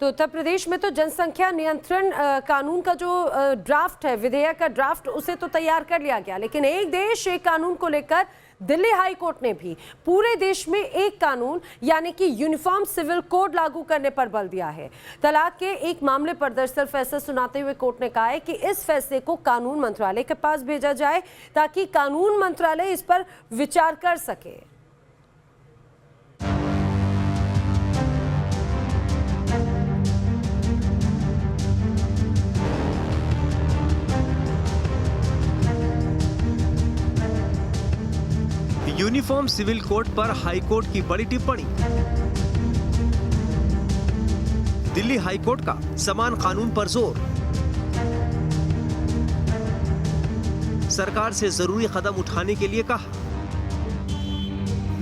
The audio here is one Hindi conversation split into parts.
तो उत्तर प्रदेश में तो जनसंख्या नियंत्रण कानून का जो ड्राफ्ट है, विधेयक का ड्राफ्ट, उसे तो तैयार कर लिया गया, लेकिन एक देश एक कानून को लेकर दिल्ली हाई कोर्ट ने भी पूरे देश में एक कानून यानी कि यूनिफॉर्म सिविल कोड लागू करने पर बल दिया है। तलाक के एक मामले पर दरअसल फैसला सुनाते हुए कोर्ट ने कहा है कि इस फैसले को कानून मंत्रालय के पास भेजा जाए ताकि कानून मंत्रालय इस पर विचार कर सके। यूनिफॉर्म सिविल कोड पर हाईकोर्ट की बड़ी टिप्पणी। दिल्ली हाईकोर्ट का समान कानून पर जोर। सरकार से जरूरी कदम उठाने के लिए कहा।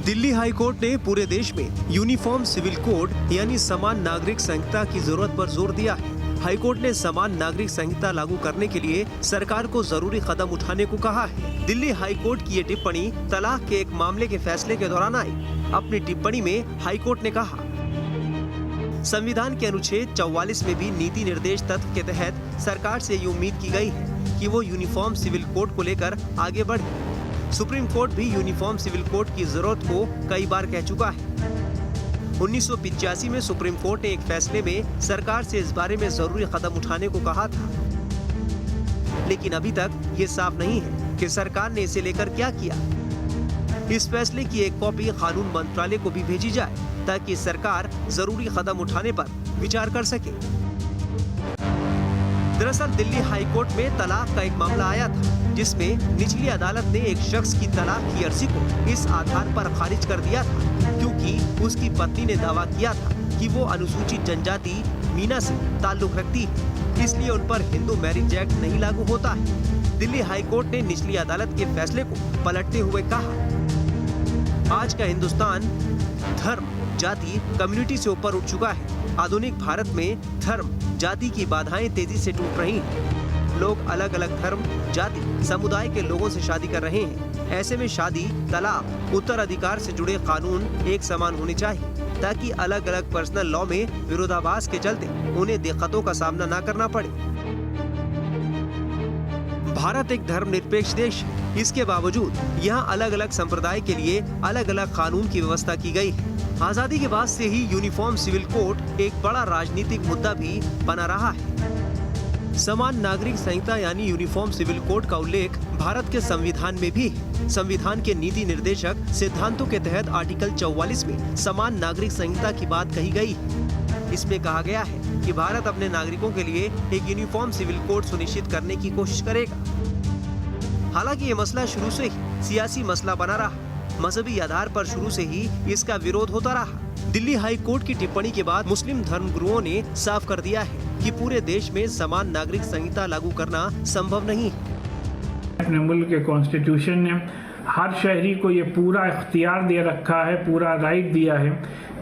दिल्ली हाईकोर्ट ने पूरे देश में यूनिफॉर्म सिविल कोड यानी समान नागरिक संहिता की जरूरत पर जोर दिया है। हाईकोर्ट ने समान नागरिक संहिता लागू करने के लिए सरकार को जरूरी कदम उठाने को कहा है। दिल्ली हाईकोर्ट की ये टिप्पणी तलाक के एक मामले के फैसले के दौरान आई। अपनी टिप्पणी में हाईकोर्ट ने कहा, संविधान के अनुच्छेद 44 में भी नीति निर्देश तत्व के तहत सरकार से ये उम्मीद की गई है कि वो यूनिफॉर्म सिविल कोड को लेकर आगे बढ़े। सुप्रीम कोर्ट भी यूनिफॉर्म सिविल कोड की जरूरत को कई बार कह चुका है। 1985 में सुप्रीम कोर्ट ने एक फैसले में सरकार से इस बारे में जरूरी कदम उठाने को कहा था, लेकिन अभी तक ये साफ नहीं है कि सरकार ने इसे लेकर क्या किया। इस फैसले की एक कॉपी कानून मंत्रालय को भी भेजी जाए ताकि सरकार जरूरी कदम उठाने पर विचार कर सके। दरअसल दिल्ली हाईकोर्ट में तलाक का एक मामला आया था, जिसमें निचली अदालत ने एक शख्स की तलाक की अर्जी को इस आधार पर खारिज कर दिया था क्योंकि उसकी पत्नी ने दावा किया था कि वो अनुसूचित जनजाति मीना से ताल्लुक रखती है, इसलिए उन पर हिंदू मैरिज एक्ट नहीं लागू होता है। दिल्ली हाईकोर्ट ने निचली अदालत के फैसले को पलटते हुए कहा, आज का हिंदुस्तान धर्म, जाति, कम्युनिटी से ऊपर उठ चुका है। आधुनिक भारत में धर्म, जाति की बाधाएं तेजी से टूट रही हैं। लोग अलग अलग धर्म, जाति, समुदाय के लोगों से शादी कर रहे हैं। ऐसे में शादी, तलाक, उत्तराधिकार से जुड़े कानून एक समान होने चाहिए ताकि अलग अलग पर्सनल लॉ में विरोधाभास के चलते उन्हें दिक्कतों का सामना न करना पड़े। भारत एक धर्मनिरपेक्ष देश है, इसके बावजूद यहाँ अलग अलग संप्रदाय के लिए अलग अलग कानून की व्यवस्था की गई है। आजादी के बाद से ही यूनिफॉर्म सिविल कोड एक बड़ा राजनीतिक मुद्दा भी बना रहा है। समान नागरिक संहिता यानी यूनिफॉर्म सिविल कोड का उल्लेख भारत के संविधान में भी है। संविधान के नीति निर्देशक सिद्धांतों के तहत आर्टिकल 44 में समान नागरिक संहिता की बात कही गई है। इसमें कहा गया है कि भारत अपने नागरिकों के लिए एक यूनिफॉर्म सिविल कोड सुनिश्चित करने की कोशिश करेगा। हालांकि ये मसला शुरू से ही सियासी मसला बना रहा। मजहबी आधार पर शुरू से ही इसका विरोध होता रहा। दिल्ली हाई कोर्ट की टिप्पणी के बाद मुस्लिम धर्मगुरुओं ने साफ कर दिया है कि पूरे देश में समान नागरिक संहिता लागू करना संभव नहीं है। अपने मुल्क के कॉन्स्टिट्यूशन ने हर शहरी को ये पूरा इख्तियार दे रखा है, पूरा राइट दिया है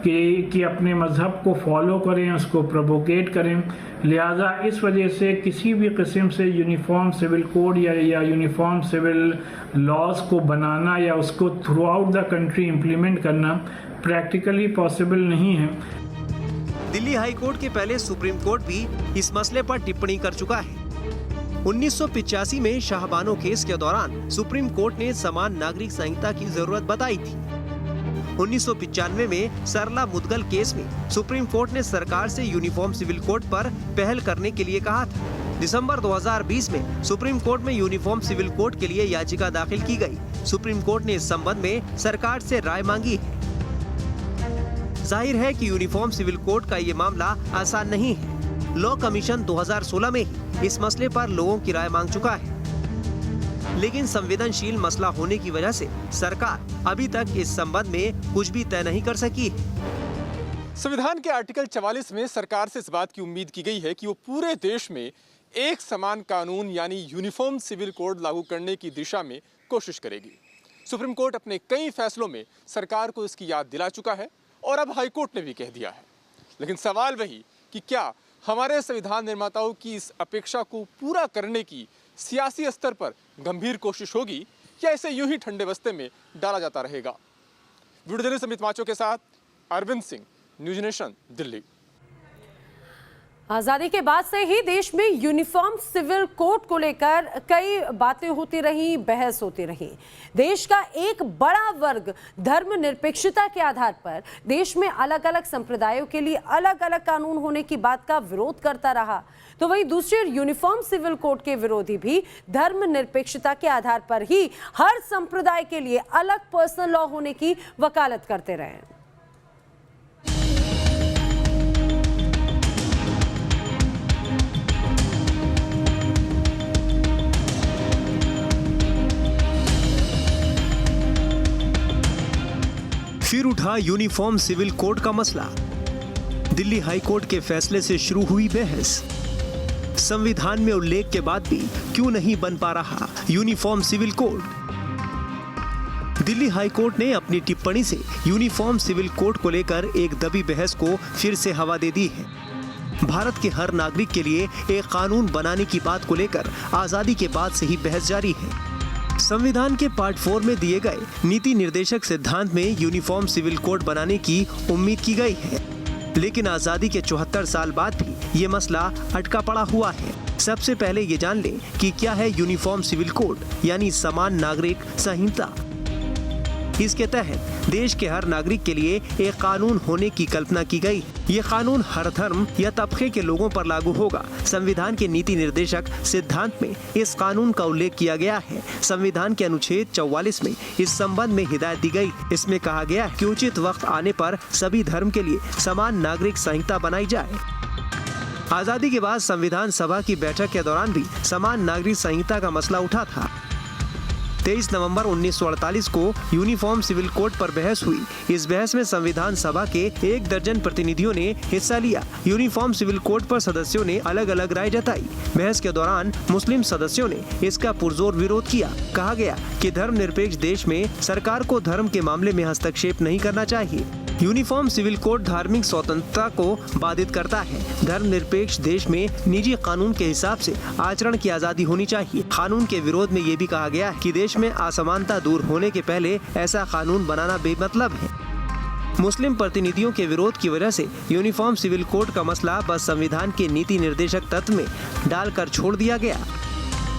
कि अपने मजहब को फॉलो करें, उसको प्रोपोगेट करें। लिहाजा इस वजह से किसी भी किस्म से यूनिफॉर्म सिविल कोड या यूनिफॉर्म सिविल लॉज को बनाना या उसको through out the country implement करना प्रैक्टिकली पॉसिबल नहीं है। दिल्ली हाई कोर्ट के पहले सुप्रीम कोर्ट भी इस मसले पर टिप्पणी कर चुका है। 1985 में शाहबानो केस के दौरान सुप्रीम कोर्ट ने समान नागरिक संहिता की जरूरत बताई थी। 1995 में सरला मुदगल केस में सुप्रीम कोर्ट ने सरकार से यूनिफॉर्म सिविल कोड पर पहल करने के लिए कहा था। दिसंबर 2020 में सुप्रीम कोर्ट में यूनिफॉर्म सिविल कोड के लिए याचिका दाखिल की गई। सुप्रीम कोर्ट ने इस संबंध में सरकार से राय मांगी है। जाहिर है कि यूनिफॉर्म सिविल कोड का ये मामला आसान नहीं है। लॉ कमीशन 2016 में ही इस मसले पर लोगों की राय मांग चुका है, लेकिन संवेदनशील मसला होने की वजह से सरकार अभी तक इस संबंध में कुछ भी तय नहीं कर सकी है। संविधान के आर्टिकल 44 में सरकार से इस बात की उम्मीद की गई है कि वो पूरे देश में एक समान कानून यानी यूनिफॉर्म सिविल कोड लागू करने की दिशा में कोशिश करेगी। सुप्रीम कोर्ट अपने कई फैसलों में सरकार को इसकी याद दिला चुका है और अब हाईकोर्ट ने भी कह दिया है। लेकिन सवाल वही कि क्या हमारे संविधान निर्माताओं की इस अपेक्षा को पूरा करने की सियासी स्तर पर गंभीर कोशिश होगी या इसे यूं ही ठंडे बस्ते में डाला जाता रहेगा। वीडियो जर्नलिस्ट अमित माचो के साथ अरविंद सिंह, न्यूज नेशन, दिल्ली। आजादी के बाद से ही देश में यूनिफॉर्म सिविल कोड को लेकर कई बातें होती रही, बहस होती रही। देश का एक बड़ा वर्ग धर्मनिरपेक्षता के आधार पर देश में अलग अलग संप्रदायों के लिए अलग अलग कानून होने की बात का विरोध करता रहा, तो वहीं दूसरी ओर यूनिफॉर्म सिविल कोड के विरोधी भी धर्मनिरपेक्षता के आधार पर ही हर संप्रदाय के लिए अलग पर्सनल लॉ होने की वकालत करते रहे। फिर उठा यूनिफॉर्म सिविल कोड का मसला। दिल्ली हाई कोर्ट के फैसले से शुरू हुई बहस। संविधान में उल्लेख के बाद भी क्यों नहीं बन पा रहा uniform civil code? Delhi high court ने अपनी टिप्पणी से यूनिफॉर्म सिविल कोड को लेकर एक दबी बहस को फिर से हवा दे दी है। भारत के हर नागरिक के लिए एक कानून बनाने की बात को लेकर आजादी के बाद से ही बहस जारी है। संविधान के पार्ट 4 में दिए गए नीति निर्देशक सिद्धांत में यूनिफॉर्म सिविल कोड बनाने की उम्मीद की गई है, लेकिन आजादी के 74 साल बाद भी ये मसला अटका पड़ा हुआ है। सबसे पहले ये जान लें कि क्या है यूनिफॉर्म सिविल कोड यानी समान नागरिक संहिता। इसके तहत देश के हर नागरिक के लिए एक कानून होने की कल्पना की गई। ये कानून हर धर्म या तबके के लोगों पर लागू होगा। संविधान के नीति निर्देशक सिद्धांत में इस कानून का उल्लेख किया गया है। संविधान के अनुच्छेद 44 में इस संबंध में हिदायत दी गई। इसमें कहा गया है कि उचित वक्त आने पर सभी धर्म के लिए समान नागरिक संहिता बनाई जाए। आजादी के बाद संविधान सभा की बैठक के दौरान भी समान नागरिक संहिता का मसला उठा था। 23 नवंबर 1948 को यूनिफॉर्म सिविल कोड पर बहस हुई। इस बहस में संविधान सभा के 1 दर्जन प्रतिनिधियों ने हिस्सा लिया। यूनिफॉर्म सिविल कोड पर सदस्यों ने अलग अलग राय जताई। बहस के दौरान मुस्लिम सदस्यों ने इसका पुरजोर विरोध किया। कहा गया कि धर्मनिरपेक्ष देश में सरकार को धर्म के मामले में हस्तक्षेप नहीं करना चाहिए। यूनिफॉर्म सिविल कोड धार्मिक स्वतंत्रता को बाधित करता है। धर्मनिरपेक्ष देश में निजी कानून के हिसाब से आचरण की आजादी होनी चाहिए। कानून के विरोध में ये भी कहा गया है कि देश में असमानता दूर होने के पहले ऐसा कानून बनाना बेमतलब है। मुस्लिम प्रतिनिधियों के विरोध की वजह से यूनिफॉर्म सिविल कोड का मसला बस संविधान के नीति निर्देशक तत्व में डालकर छोड़ दिया गया।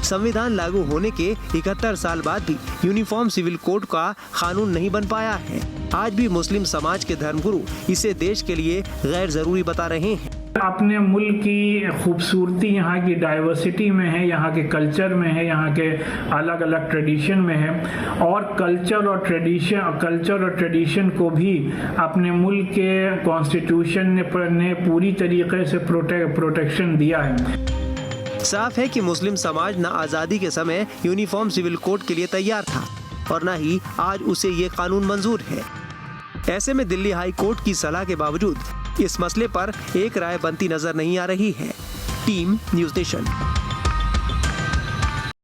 संविधान लागू होने के 71 साल बाद भी यूनिफॉर्म सिविल कोड का कानून नहीं बन पाया है। आज भी मुस्लिम समाज के धर्मगुरु इसे देश के लिए गैर जरूरी बता रहे हैं। अपने मुल्क की खूबसूरती यहाँ की डाइवर्सिटी में है, यहाँ के कल्चर में है, यहाँ के अलग अलग ट्रेडिशन में है। और कल्चर और ट्रेडिशन को भी अपने मुल्क के कॉन्स्टिट्यूशन ने पूरी तरीके से प्रोटेक्शन दिया है। साफ है कि मुस्लिम समाज न आजादी के समय यूनिफॉर्म सिविल कोड के लिए तैयार था और न ही आज उसे ये कानून मंजूर है। ऐसे में दिल्ली हाई कोर्ट की सलाह के बावजूद इस मसले पर एक राय बनती नजर नहीं आ रही है। Team news nation.